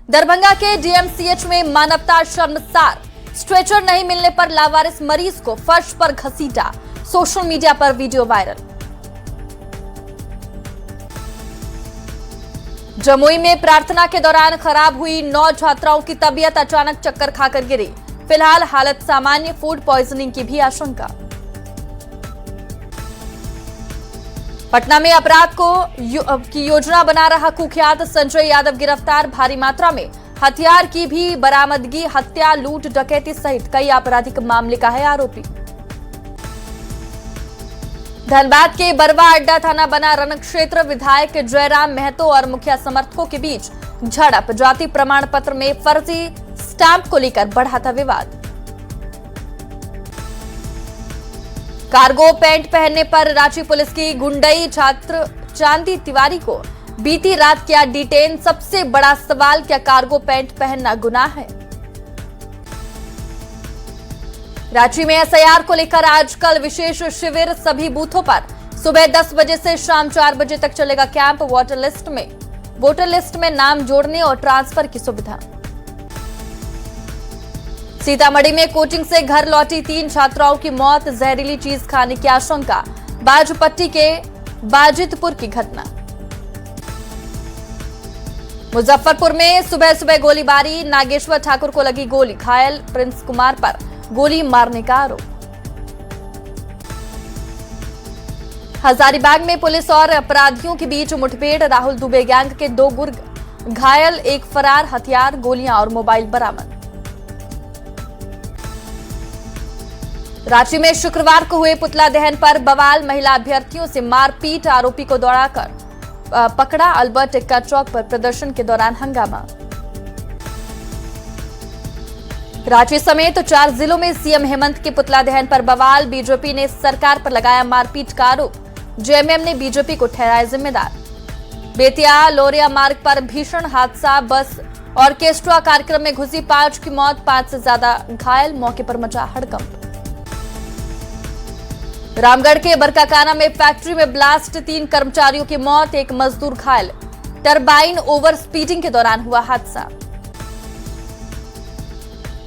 दरभंगा के डीएमसीएच में मानवता शर्मसार। स्ट्रेचर नहीं मिलने पर लावारिस मरीज को फर्श पर घसीटा। सोशल मीडिया पर वीडियो वायरल। जमुई में प्रार्थना के दौरान खराब हुई 9 छात्राओं की तबीयत, अचानक चक्कर खाकर गिरी। फिलहाल हालत सामान्य, फूड पॉइजनिंग की भी आशंका। पटना में अपराध की योजना बना रहा कुख्यात संजय यादव गिरफ्तार। भारी मात्रा में हथियार की भी बरामदगी। हत्या, लूट, डकैती सहित कई आपराधिक मामले का है आरोपी। धनबाद के बरवा अड्डा थाना बना रण क्षेत्र। विधायक जयराम महतो और मुखिया समर्थकों के बीच झड़प। जाति प्रमाण पत्र में फर्जी स्टैंप को लेकर बढ़ा था विवाद। कार्गो पैंट पहनने पर रांची पुलिस की गुंडई। छात्र चांदी तिवारी को बीती रात किया डिटेन। सबसे बड़ा सवाल, क्या कार्गो पैंट पहनना गुनाह है? रांची में एसआईआर को लेकर आजकल विशेष शिविर सभी बूथों पर। सुबह 10 बजे से शाम 4 बजे तक चलेगा कैंप। वोटर लिस्ट में नाम जोड़ने और ट्रांसफर की सुविधा। सीतामढ़ी में कोचिंग से घर लौटी 3 छात्राओं की मौत। जहरीली चीज खाने की आशंका। बाजपट्टी के बाजितपुर की घटना। मुजफ्फरपुर में सुबह सुबह गोलीबारी। नागेश्वर ठाकुर को लगी गोली। घायल प्रिंस कुमार पर गोली मारने का आरोप। हजारीबाग में पुलिस और अपराधियों के बीच मुठभेड़। राहुल दुबे गैंग के 2 गुर्ग घायल, 1 फरार। हथियार, गोलियां और मोबाइल बरामद। रांची में शुक्रवार को हुए पुतला दहन पर बवाल। महिला अभ्यर्थियों से मारपीट। आरोपी को दौड़ाकर पकड़ा। अल्बर्ट एक्का चौक पर प्रदर्शन के दौरान हंगामा। रांची समेत 4 जिलों में सीएम हेमंत के पुतला दहन पर बवाल। बीजेपी ने सरकार पर लगाया मारपीट का आरोप। जेएमएम ने बीजेपी को ठहराया जिम्मेदार। बेतिया लोरिया मार्ग पर भीषण हादसा। बस ऑर्केस्ट्रा कार्यक्रम में घुसी 5 की मौत, 5 से ज्यादा घायल। मौके पर मचा हड़कंप। रामगढ़ के बरकाकाना में फैक्ट्री में ब्लास्ट। 3 कर्मचारियों की मौत, 1 मजदूर घायल। टरबाइन ओवर स्पीडिंग के दौरान हुआ हादसा।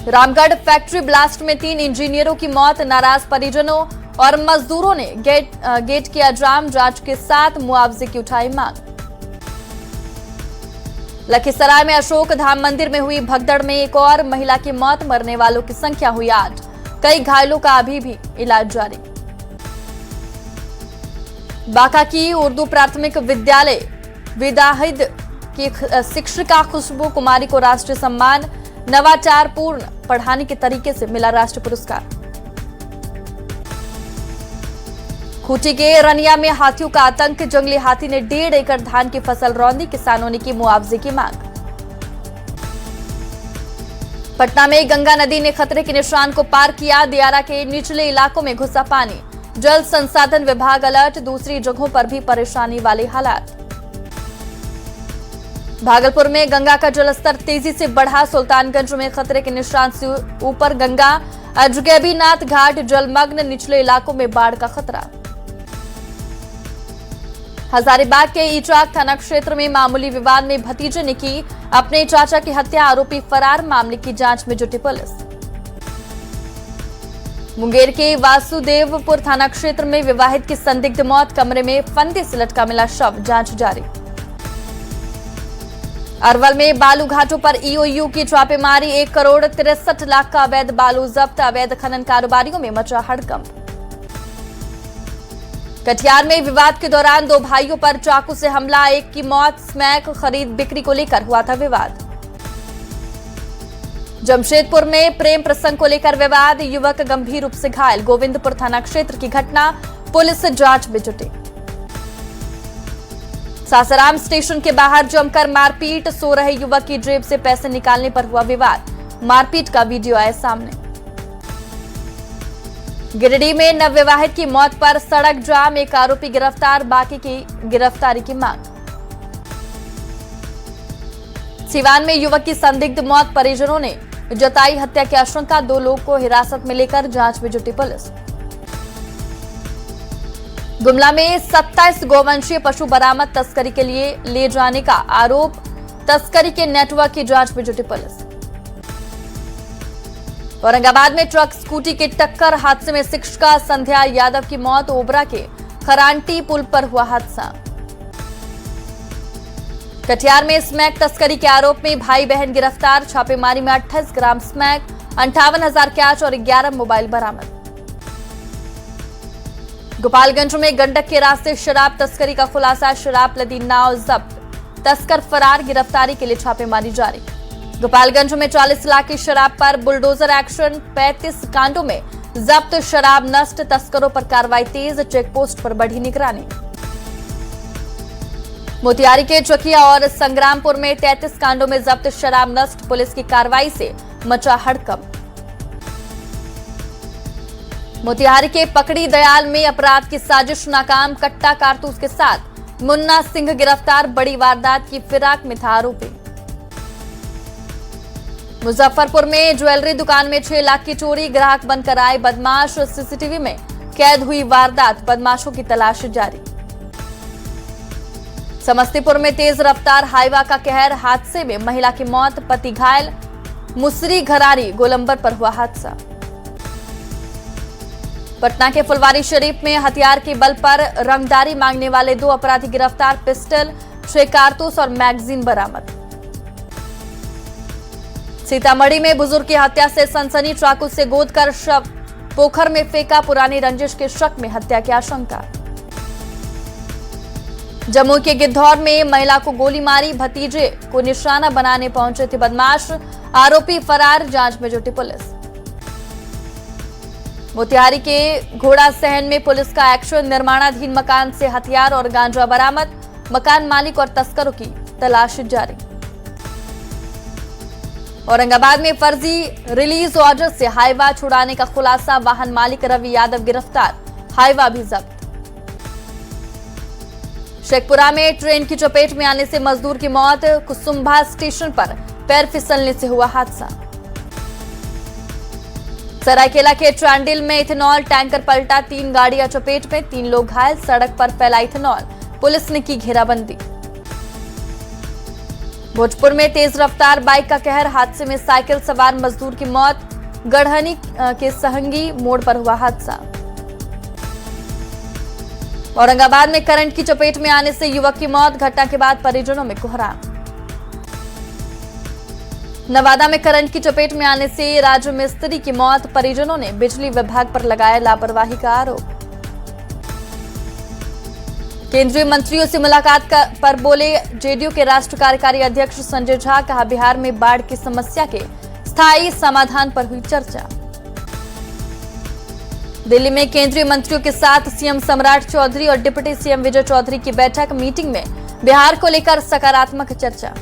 रामगढ़ फैक्ट्री ब्लास्ट में 3 इंजीनियरों की मौत। नाराज परिजनों और मजदूरों ने गेट किया जाम। जांच के साथ मुआवजे की उठाई मांग। लखीसराय में अशोक धाम मंदिर में हुई भगदड़ में 1 और महिला की मौत। मरने वालों की संख्या हुई 8। कई घायलों का अभी भी इलाज जारी। बांका की उर्दू प्राथमिक विद्यालय विदाहिद की शिक्षिका खुशबू कुमारी को राष्ट्रीय सम्मान। नवाचारपूर्ण पढ़ाने के तरीके से मिला राष्ट्रीय पुरस्कार। खूंटी के रनिया में हाथियों का आतंक। जंगली हाथी ने 1.5 एकड़ धान की फसल रौंदी। किसानों ने की मुआवजे की मांग। पटना में गंगा नदी ने खतरे के निशान को पार किया। दियारा के निचले इलाकों में घुसा पानी। जल संसाधन विभाग अलर्ट। दूसरी जगहों पर भी परेशानी वाले हालात। भागलपुर में गंगा का जलस्तर तेजी से बढ़ा। सुल्तानगंज में खतरे के निशान से ऊपर गंगा। अजगैबीनाथ घाट जलमग्न। निचले इलाकों में बाढ़ का खतरा। हजारीबाग के ईचाक थाना क्षेत्र में मामूली विवाद में भतीजे ने की अपने चाचा की हत्या। आरोपी फरार। मामले की जांच में जुटी पुलिस। मुंगेर के वासुदेवपुर थाना क्षेत्र में विवाहित की संदिग्ध मौत। कमरे में फंदे से लटका मिला शव। जांच जारी। अरवल में बालू घाटों पर ईओयू की छापेमारी। 1 करोड़ 63 लाख का अवैध बालू जब्त। अवैध खनन कारोबारियों में मचा हड़कंप। कटिहार में विवाद के दौरान 2 भाइयों पर चाकू से हमला। 1 की मौत। स्मैक खरीद बिक्री को लेकर हुआ था विवाद। जमशेदपुर में प्रेम प्रसंग को लेकर विवाद। युवक गंभीर रूप से घायल। गोविंदपुर थाना क्षेत्र की घटना। पुलिस जांच में जुटी। सासाराम स्टेशन के बाहर जमकर मारपीट। सो रहे युवक की जेब से पैसे निकालने पर हुआ विवाद। मारपीट का वीडियो आया सामने। गिरिडीह में नवविवाहित की मौत पर सड़क जाम। 1 आरोपी गिरफ्तार। बाकी की गिरफ्तारी की मांग। सिवान में युवक की संदिग्ध मौत। परिजनों ने जताई हत्या की आशंका। 2 लोगों को हिरासत में लेकर जांच में जुटी पुलिस। गुमला में 27 गौवंशीय पशु बरामद। तस्करी के लिए ले जाने का आरोप। तस्करी के नेटवर्क की जांच में जुटी पुलिस। औरंगाबाद में ट्रक स्कूटी की टक्कर हादसे में शिक्षिका संध्या यादव की मौत। ओबरा के खरांटी पुल पर हुआ हादसा। कटिहार में स्मैक तस्करी के आरोप में भाई बहन गिरफ्तार। छापेमारी में 28 ग्राम स्मैक, 58,000 कैश और 11 मोबाइल बरामद। गोपालगंज में गंडक के रास्ते शराब तस्करी का खुलासा। शराब लदी नाव जब्त, तस्कर फरार। गिरफ्तारी के लिए छापेमारी जारी। गोपालगंज में 40 लाख की शराब पर बुलडोजर एक्शन। 35 कांडों में जब्त शराब नष्ट। तस्करों पर कार्रवाई तेज। चेकपोस्ट पर बढ़ी निगरानी। मोतिहारी के चकिया और संग्रामपुर में 33 कांडों में जब्त शराब नष्ट। पुलिस की कार्रवाई से मचा हड़कंप। मोतिहारी के पकड़ी दयाल में अपराध की साजिश नाकाम। कट्टा कारतूस के साथ मुन्ना सिंह गिरफ्तार। बड़ी वारदात की फिराक में था आरोपी। मुजफ्फरपुर में ज्वेलरी दुकान में 6 लाख की चोरी। ग्राहक बनकर आए बदमाश। सीसीटीवी में कैद हुई वारदात। बदमाशों की तलाश जारी। समस्तीपुर में तेज रफ्तार हाईवा का कहर। हादसे में महिला की मौत, पति घायल। मुसरी घरारी गोलंबर पर हुआ हादसा। पटना के फुलवारी शरीफ में हथियार के बल पर रंगदारी मांगने वाले 2 अपराधी गिरफ्तार। पिस्टल, 6 कारतूस और मैगजीन बरामद। सीतामढ़ी में बुजुर्ग की हत्या से सनसनी। चाकू से गोदकर शव पोखर में फेंका। पुरानी रंजिश के शक में हत्या की आशंका। जम्मू के गिद्धौर में महिला को गोली मारी। भतीजे को निशाना बनाने पहुंचे थे बदमाश। आरोपी फरार। जांच में जुटी पुलिस। मोतिहारी के घोड़ा सहन में पुलिस का एक्शन। निर्माणाधीन मकान से हथियार और गांजा बरामद। मकान मालिक और तस्करों की तलाश जारी। औरंगाबाद में फर्जी रिलीज ऑर्डर से हाईवा छुड़ाने का खुलासा। वाहन मालिक रवि यादव गिरफ्तार। हाईवा भी जब्त। शेखपुरा में ट्रेन की चपेट में आने से मजदूर की मौत। कुसुम्भा स्टेशन पर पैर फिसलने से हुआ हादसा। सरायकेला के चांडिल में इथेनॉल टैंकर पलटा। 3 गाड़ियां चपेट में, 3 लोग घायल। सड़क पर फैला इथेनॉल। पुलिस ने की घेराबंदी। भोजपुर में तेज रफ्तार बाइक का कहर। हादसे में साइकिल सवार मजदूर की मौत। गढ़हनी के सहंगी मोड़ पर हुआ हादसा। औरंगाबाद में करंट की चपेट में आने से युवक की मौत। घटना के बाद परिजनों में कोहराम। नवादा में करंट की चपेट में आने से राज मिस्त्री की मौत। परिजनों ने बिजली विभाग पर लगाया लापरवाही का आरोप। केंद्रीय मंत्रियों से मुलाकात पर बोले जेडीयू के राष्ट्रीय कार्यकारी अध्यक्ष संजय झा। कहा बिहार में बाढ़ की समस्या के स्थायी समाधान पर हुई चर्चा। दिल्ली में केंद्रीय मंत्रियों के साथ सीएम सम्राट चौधरी और डिप्टी सीएम विजय चौधरी की बैठक। मीटिंग में बिहार को लेकर सकारात्मक चर्चा।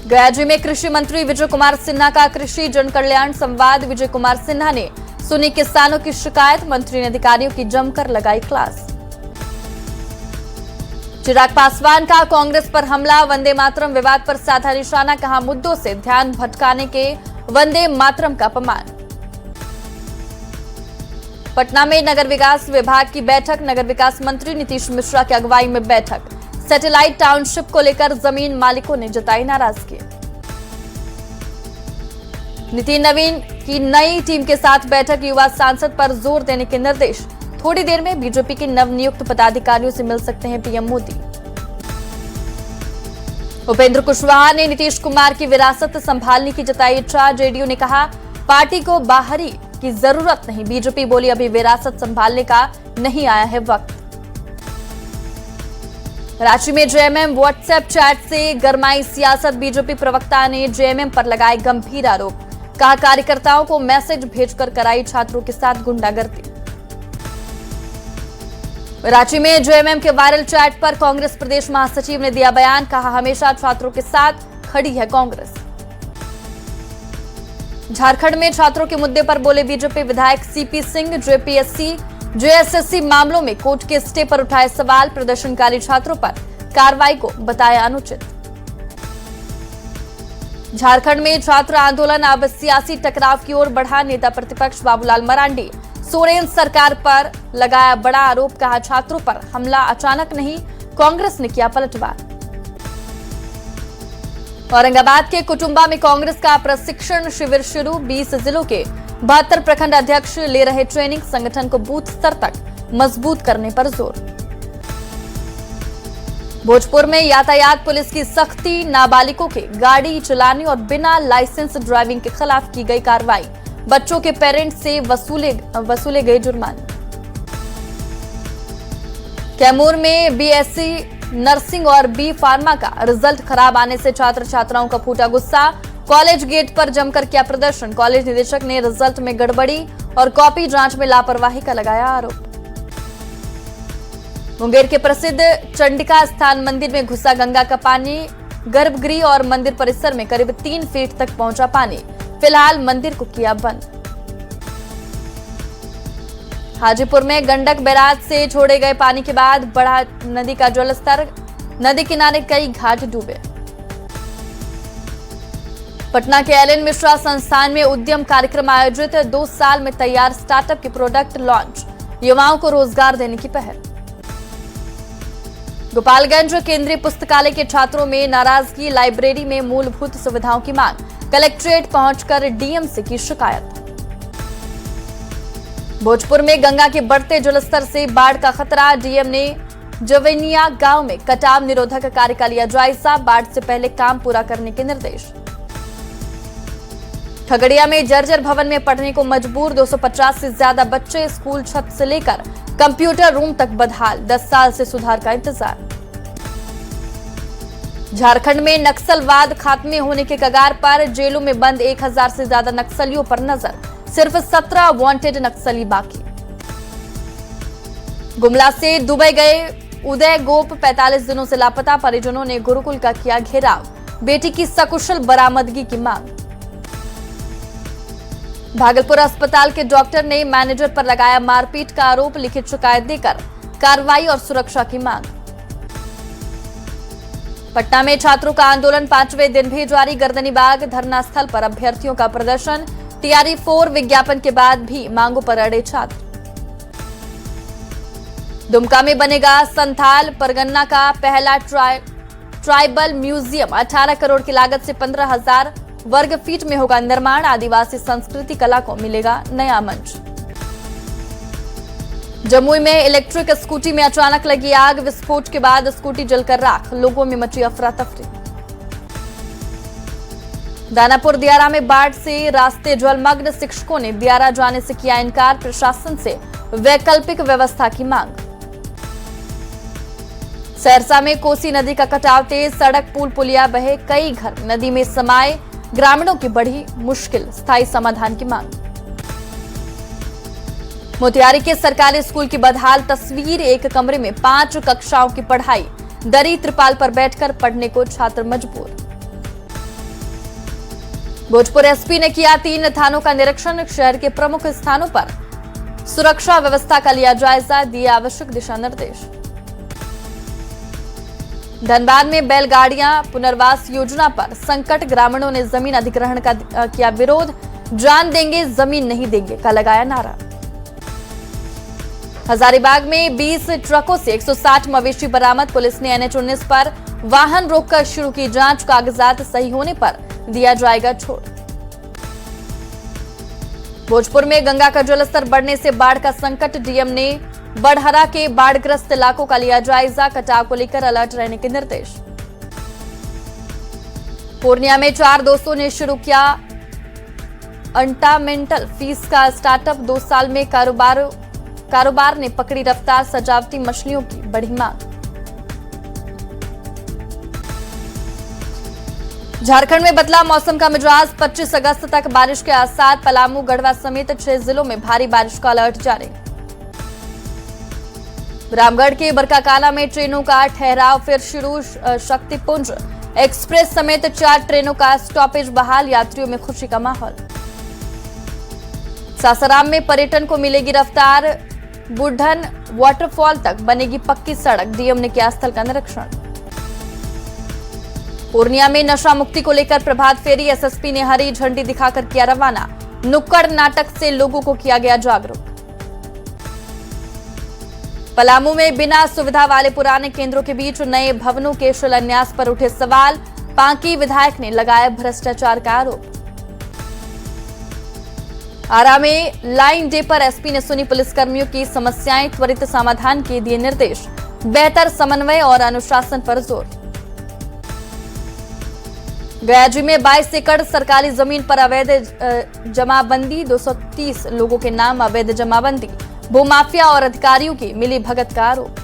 गयाजी में कृषि मंत्री विजय कुमार सिन्हा का कृषि जन कल्याण संवाद। विजय कुमार सिन्हा ने सुनी किसानों की शिकायत। मंत्री ने अधिकारियों की जमकर लगाई क्लास। चिराग पासवान का कांग्रेस पर हमला। वंदे मातरम विवाद पर साधा निशाना। कहा मुद्दों से ध्यान भटकाने के वंदे मातरम का अपमान। पटना में नगर विकास विभाग की बैठक। नगर विकास मंत्री नीतीश मिश्रा की अगुवाई में बैठक। सैटेलाइट टाउनशिप को लेकर जमीन मालिकों ने जताई नाराजगी। नितिन नवीन की नई टीम के साथ बैठक। युवा सांसद पर जोर देने के निर्देश। थोड़ी देर में बीजेपी के नवनियुक्त पदाधिकारियों से मिल सकते हैं पीएम मोदी। उपेंद्र कुशवाहा ने नीतीश कुमार की विरासत संभालने की जताई इच्छा। जेडीयू ने कहा पार्टी को बाहरी की जरूरत नहीं। बीजेपी बोली अभी विरासत संभालने का नहीं आया है वक्त। रांची में जेएमएम व्हाट्सएप चैट से गरमाई सियासत। बीजेपी प्रवक्ता ने जेएमएम पर लगाए गंभीर आरोप। कहा कार्यकर्ताओं को मैसेज भेजकर कराई छात्रों के साथ गुंडागर्दी। रांची में जेएमएम के वायरल चैट पर कांग्रेस प्रदेश महासचिव ने दिया बयान। कहा हमेशा छात्रों के साथ खड़ी है कांग्रेस। झारखंड में छात्रों के मुद्दे पर बोले बीजेपी विधायक सीपी सिंह। जेपीएससी जेएसएससी मामलों में कोर्ट के स्टे पर उठाए सवाल। प्रदर्शनकारी छात्रों पर कार्रवाई को बताया अनुचित। झारखंड में छात्र आंदोलन अब सियासी टकराव की ओर बढ़ा। नेता प्रतिपक्ष बाबूलाल मरांडी सोरेन सरकार पर लगाया बड़ा आरोप। कहा छात्रों पर हमला अचानक नहीं, कांग्रेस ने किया पलटवार। औरंगाबाद के कुटुंबा में कांग्रेस का प्रशिक्षण शिविर शुरू। 20 जिलों के 72 प्रखंड अध्यक्ष ले रहे ट्रेनिंग। संगठन को बूथ स्तर तक मजबूत करने पर जोर। भोजपुर में यातायात पुलिस की सख्ती। नाबालिगों के गाड़ी चलाने और बिना लाइसेंस ड्राइविंग के खिलाफ की गई कार्रवाई। बच्चों के पेरेंट्स से वसूले गए जुर्माने। कैमूर में बीएससी नर्सिंग और बी फार्मा का रिजल्ट खराब आने से छात्र छात्राओं का फूटा गुस्सा। कॉलेज गेट पर जमकर किया प्रदर्शन। कॉलेज निदेशक ने रिजल्ट में गड़बड़ी और कॉपी जांच में लापरवाही का लगाया आरोप। मुंगेर के प्रसिद्ध चंडिका स्थान मंदिर में घुसा गंगा का पानी। गर्भगृह और मंदिर परिसर में करीब 3 फीट तक पहुंचा पानी। फिलहाल मंदिर को किया बंद। हाजीपुर में गंडक बैराज से छोड़े गए पानी के बाद बढ़ा नदी का जलस्तर। नदी किनारे कई घाट डूबे। पटना के एलएन मिश्रा संस्थान में उद्यम कार्यक्रम आयोजित। 2 साल में तैयार स्टार्टअप के प्रोडक्ट लॉन्च। युवाओं को रोजगार देने की पहल। गोपालगंज केंद्रीय पुस्तकालय के छात्रों में नाराजगी। लाइब्रेरी में मूलभूत सुविधाओं की मांग। कलेक्ट्रेट पहुंचकर डीएम से की शिकायत। भोजपुर में गंगा के बढ़ते जलस्तर से बाढ़ का खतरा। डीएम ने जवेनिया गांव में कटाव निरोधक कार्य का लिया जायजा। बाढ़ से पहले काम पूरा करने के निर्देश। खगड़िया में जर्जर भवन में पढ़ने को मजबूर। 250 से ज्यादा बच्चे। स्कूल छत से लेकर कंप्यूटर रूम तक बदहाल। 10 साल से सुधार का इंतजार। झारखंड में नक्सलवाद खात्मे होने के कगार पर। जेलों में बंद 1000 से ज्यादा नक्सलियों पर नजर। सिर्फ 17 वांटेड नक्सली बाकी। गुमला से दुबई गए उदय गोप 45 दिनों से लापता। परिजनों ने गुरुकुल का किया घेराव। बेटी की सकुशल बरामदगी की मांग। भागलपुर अस्पताल के डॉक्टर ने मैनेजर पर लगाया मारपीट का आरोप। लिखित शिकायत देकर कार्रवाई और सुरक्षा की मांग। पटना में छात्रों का आंदोलन 5वें दिन भी जारी। गर्दनीबाग धरना स्थल पर अभ्यर्थियों का प्रदर्शन। टीआरई 4 विज्ञापन के बाद भी मांगों पर अड़े छात्र। दुमका में बनेगा संथाल परगन्ना का पहला ट्राइबल म्यूजियम। 18 करोड़ की लागत से 15,000 वर्ग फीट में होगा निर्माण। आदिवासी संस्कृति कला को मिलेगा नया मंच। जमुई में इलेक्ट्रिक स्कूटी में अचानक लगी आग। विस्फोट के बाद स्कूटी जलकर राख। लोगों में मची अफरा तफरी। दानापुर दियारा में बाढ़ से रास्ते जलमग्न। शिक्षकों ने दियारा जाने से किया इनकार। प्रशासन से वैकल्पिक व्यवस्था की मांग। सहरसा में कोसी नदी का कटाव तेज। सड़क पुल पुलिया बहे। कई घर नदी में समाये। ग्रामीणों की बढ़ी मुश्किल। स्थायी समाधान की मांग। मोतिहारी के सरकारी स्कूल की बदहाल तस्वीर। एक कमरे में 5 कक्षाओं की पढ़ाई। दरी त्रिपाल पर बैठकर पढ़ने को छात्र मजबूर। भोजपुर एसपी ने किया 3 थानों का निरीक्षण। शहर के प्रमुख स्थानों पर सुरक्षा व्यवस्था का लिया जायजा। दिए आवश्यक दिशा निर्देश। धनबाद में बैलगाड़ियां पुनर्वास योजना पर संकट। ग्रामीणों ने जमीन अधिग्रहण का किया विरोध। जान देंगे जमीन नहीं देंगे का लगाया नारा। हजारीबाग में 20 ट्रकों से 160 मवेशी बरामद। पुलिस ने NH-19 पर वाहन रोककर शुरू की जांच। कागजात सही होने पर दिया जाएगा छोड़। भोजपुर में गंगा का जलस्तर बढ़ने से बाढ़ का संकट। डीएम ने बड़हरा के बाढ़ग्रस्त इलाकों का लिया जायजा। कटाव को लेकर अलर्ट रहने के निर्देश। पूर्णिया में 4 दोस्तों ने शुरू किया अंटामेंटल फीस का स्टार्टअप। 2 साल में कारोबार ने पकड़ी रफ्तार। सजावटी मछलियों की बढ़ी मांग। झारखंड में बदला मौसम का मिजाज। 25 अगस्त तक बारिश के आसार। पलामू गढ़वा समेत 6 जिलों में भारी बारिश का अलर्ट जारी। रामगढ़ के बरकाकाना में ट्रेनों का ठहराव फिर शुरू। शक्तिपुंज एक्सप्रेस समेत 4 ट्रेनों का स्टॉपेज बहाल। यात्रियों में खुशी का माहौल। सासाराम में पर्यटन को मिलेगी रफ्तार। बुढ़न वाटरफॉल तक बनेगी पक्की सड़क। डीएम ने किया स्थल का निरीक्षण। पूर्णिया में नशा मुक्ति को लेकर प्रभात फेरी। एसएसपी ने हरी झंडी दिखाकर किया रवाना। नुक्कड़ नाटक से लोगों को किया गया जागरूक। पलामू में बिना सुविधा वाले पुराने केंद्रों के बीच नए भवनों के शिलान्यास पर उठे सवाल। पांकी विधायक ने लगाया भ्रष्टाचार का आरोप। आरा में लाइन डे पर एसपी ने सुनी पुलिसकर्मियों की समस्याएं, त्वरित समाधान के दिए निर्देश, बेहतर समन्वय और अनुशासन पर जोर। गयाजी में 22 एकड़ सरकारी जमीन पर अवैध जमाबंदी, 230 लोगों के नाम अवैध जमाबंदी, भूमाफिया और अधिकारियों की मिली भगत का आरोप।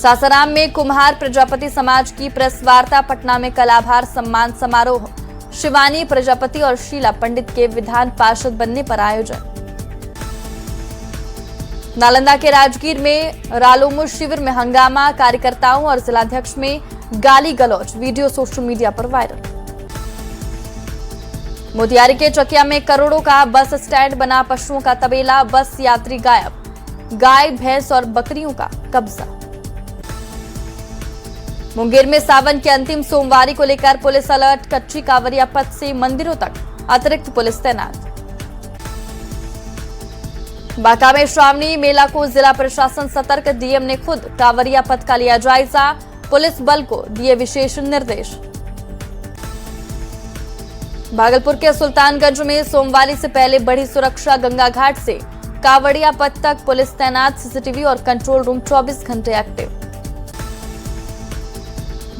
सासाराम में कुम्हार प्रजापति समाज की प्रेस वार्ता, पटना में कल आभार सम्मान समारोह, शिवानी प्रजापति और शीला पंडित के विधान पार्षद बनने पर आयोजन। नालंदा के राजगीर में रालोमो शिविर में हंगामा, कार्यकर्ताओं और जिलाध्यक्ष में गाली गलौज, वीडियो सोशल मीडिया पर वायरल। मोतिहारी के चकिया में करोड़ों का बस स्टैंड बना पशुओं का तबेला, बस यात्री गायब, गाय भैंस और बकरियों का कब्जा। मुंगेर में सावन के अंतिम सोमवारी को लेकर पुलिस अलर्ट, कच्ची कांवरिया पथ से मंदिरों तक अतिरिक्त पुलिस तैनात। बांका में श्रावणी मेला को जिला प्रशासन सतर्क, डीएम ने खुद कांवरिया पथ का लिया जायजा, पुलिस बल को दिए विशेष निर्देश। भागलपुर के सुल्तानगंज में सोमवारी से पहले बढ़ी सुरक्षा, गंगा घाट से कांवड़िया पथ तक पुलिस तैनात, सीसीटीवी और कंट्रोल रूम 24 घंटे एक्टिव।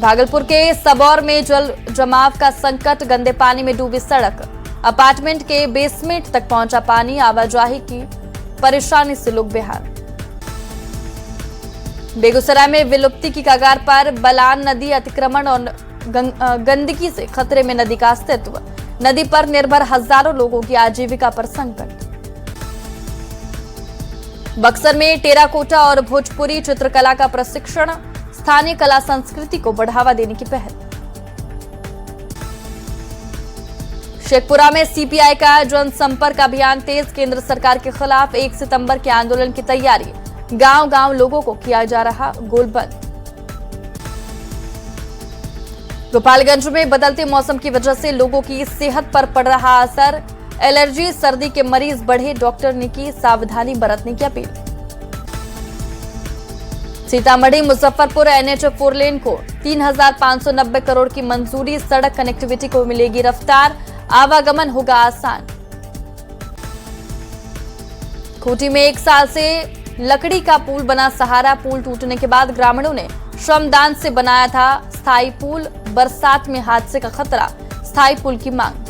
भागलपुर के सबौर में जल जमाव का संकट, गंदे पानी में डूबी सड़क, अपार्टमेंट के बेसमेंट तक पहुंचा पानी, आवाजाही की परेशानी से लोग बेहाल। बेगूसराय में विलुप्ति की कगार पर बलान नदी, अतिक्रमण और गंदगी से खतरे में नदी का अस्तित्व, नदी पर निर्भर हजारों लोगों की आजीविका पर संकट। बक्सर में टेराकोटा और भोजपुरी चित्रकला का प्रशिक्षण, स्थानीय कला संस्कृति को बढ़ावा देने की पहल। शेखपुरा में सीपीआई का जनसंपर्क अभियान तेज, केंद्र सरकार के खिलाफ 1 सितंबर के आंदोलन की तैयारी, गांव-गांव लोगों को किया जा रहा गोलबंद। गोपालगंज में बदलते मौसम की वजह से लोगों की सेहत पर पड़ रहा असर, एलर्जी, सर्दी के मरीज बढ़े, डॉक्टर ने की सावधानी बरतने की अपील। सीतामढ़ी मुजफ्फरपुर एनएच 4 लेन को 3,590 करोड़ की मंजूरी, सड़क कनेक्टिविटी को मिलेगी रफ्तार, आवागमन होगा आसान। खूंटी में 1 साल से लकड़ी का पुल बना सहारा, पुल टूटने के बाद ग्रामीणों ने श्रमदान से बनाया था स्थायी पुल, बरसात में हादसे का खतरा, स्थायी पुल की मांग।